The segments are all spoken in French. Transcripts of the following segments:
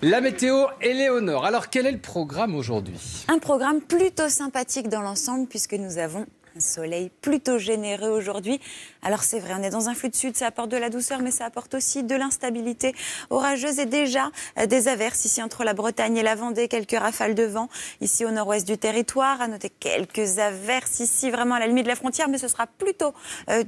La météo, Éléonore. Alors, quel est le programme aujourd'hui? Un programme plutôt sympathique dans l'ensemble puisque nous avons un soleil plutôt généreux aujourd'hui. Alors c'est vrai, on est dans un flux de sud, ça apporte de la douceur, mais ça apporte aussi de l'instabilité orageuse et déjà des averses ici entre la Bretagne et la Vendée, quelques rafales de vent ici au nord-ouest du territoire. À noter quelques averses ici vraiment à la limite de la frontière, mais ce sera plutôt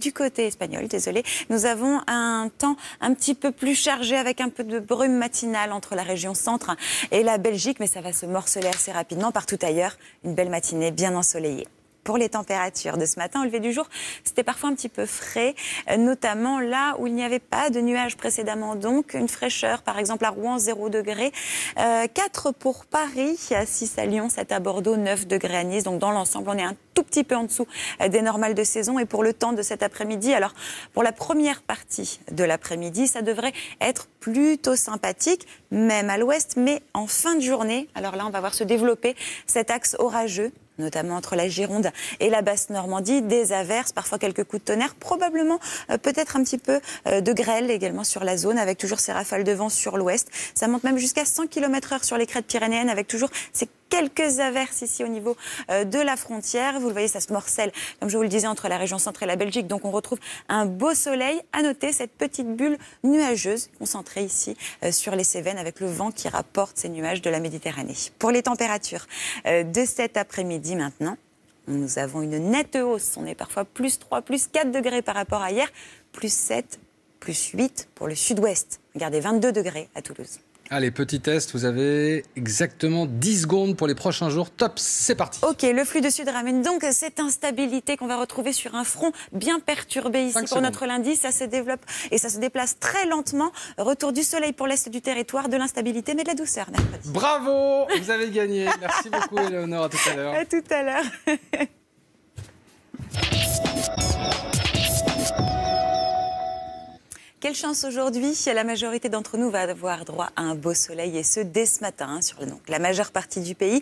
du côté espagnol, désolé. Nous avons un temps un petit peu plus chargé avec un peu de brume matinale entre la région centre et la Belgique, mais ça va se morceler assez rapidement. Partout ailleurs, une belle matinée bien ensoleillée. Pour les températures de ce matin, au lever du jour, c'était parfois un petit peu frais, notamment là où il n'y avait pas de nuages précédemment. Donc, une fraîcheur, par exemple à Rouen, 0 degré. 4 pour Paris, 6 à Lyon, 7 à Bordeaux, 9 degrés à Nice. Donc, dans l'ensemble, on est un tout petit peu en dessous des normales de saison. Et pour le temps de cet après-midi, alors, pour la première partie de l'après-midi, ça devrait être plutôt sympathique, même à l'ouest, mais en fin de journée. Alors là, on va voir se développer cet axe orageux, notamment entre la Gironde et la Basse-Normandie, des averses, parfois quelques coups de tonnerre, probablement peut-être un petit peu de grêle également sur la zone, avec toujours ces rafales de vent sur l'ouest. Ça monte même jusqu'à 100 km/h sur les crêtes pyrénéennes, avec toujours ces quelques averses ici au niveau de la frontière. Vous le voyez, ça se morcelle, comme je vous le disais, entre la région centre et la Belgique. Donc on retrouve un beau soleil. À noter cette petite bulle nuageuse concentrée ici sur les Cévennes, avec le vent qui rapporte ces nuages de la Méditerranée. Pour les températures de cet après-midi maintenant, nous avons une nette hausse. On est parfois plus 3, plus 4 degrés par rapport à hier, plus 7, plus 8 pour le sud-ouest. Regardez, 22 degrés à Toulouse. Allez, petit test, vous avez exactement 10 secondes pour les prochains jours. Top, c'est parti. Ok, le flux de sud ramène donc cette instabilité qu'on va retrouver sur un front bien perturbé ici pour notre lundi. Ça se développe et ça se déplace très lentement. Retour du soleil pour l'est du territoire, de l'instabilité mais de la douceur mercredi. Bravo, vous avez gagné. Merci beaucoup Éléonore, à tout à l'heure. À tout à l'heure. Quelle chance aujourd'hui, la majorité d'entre nous va avoir droit à un beau soleil et ce dès ce matin sur la majeure partie du pays.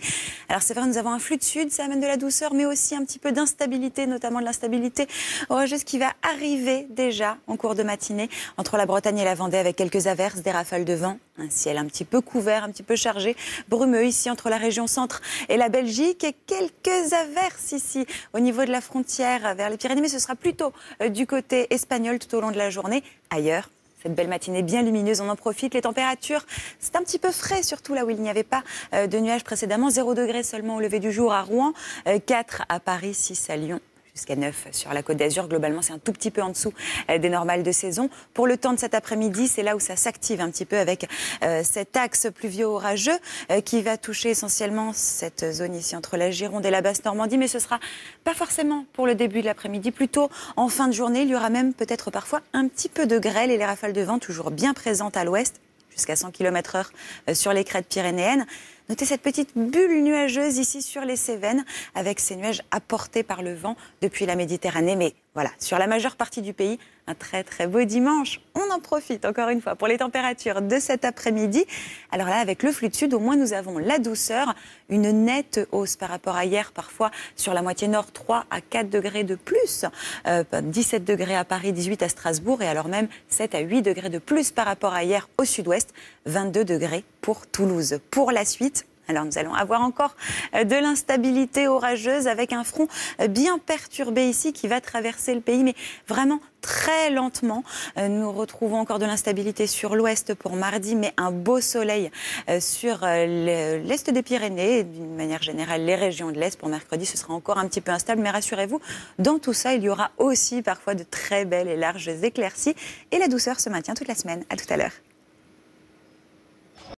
Alors c'est vrai, nous avons un flux de sud, ça amène de la douceur mais aussi un petit peu d'instabilité, notamment de l'instabilité orageuse qui va arriver déjà en cours de matinée entre la Bretagne et la Vendée avec quelques averses, des rafales de vent, un ciel un petit peu couvert, un petit peu chargé, brumeux ici entre la région centre et la Belgique et quelques averses ici au niveau de la frontière vers les Pyrénées, mais ce sera plutôt du côté espagnol tout au long de la journée. Ailleurs, cette belle matinée bien lumineuse, on en profite. Les températures, c'est un petit peu frais, surtout là où il n'y avait pas de nuages précédemment. 0 degré seulement au lever du jour à Rouen, 4 à Paris, 6 à Lyon. Jusqu'à 9 sur la Côte d'Azur. Globalement, c'est un tout petit peu en dessous des normales de saison. Pour le temps de cet après-midi, c'est là où ça s'active un petit peu avec cet axe pluvieux-orageux qui va toucher essentiellement cette zone ici entre la Gironde et la Basse-Normandie. Mais ce sera pas forcément pour le début de l'après-midi, plutôt en fin de journée. Il y aura même peut-être parfois un petit peu de grêle et les rafales de vent toujours bien présentes à l'ouest, jusqu'à 100 km/h sur les crêtes pyrénéennes. Notez cette petite bulle nuageuse ici sur les Cévennes, avec ces nuages apportés par le vent depuis la Méditerranée. Mais voilà, sur la majeure partie du pays, un très très beau dimanche. On en profite encore une fois pour les températures de cet après-midi. Alors là, avec le flux de sud, au moins nous avons la douceur, une nette hausse par rapport à hier, parfois sur la moitié nord, 3 à 4 degrés de plus. 17 degrés à Paris, 18 à Strasbourg et alors même 7 à 8 degrés de plus par rapport à hier au sud-ouest, 22 degrés pour Toulouse. Pour la suite, alors nous allons avoir encore de l'instabilité orageuse avec un front bien perturbé ici qui va traverser le pays, mais vraiment très lentement. Nous retrouvons encore de l'instabilité sur l'ouest pour mardi, mais un beau soleil sur l'est des Pyrénées et d'une manière générale les régions de l'est. Pour mercredi, ce sera encore un petit peu instable, mais rassurez-vous, dans tout ça, il y aura aussi parfois de très belles et larges éclaircies et la douceur se maintient toute la semaine. À tout à l'heure.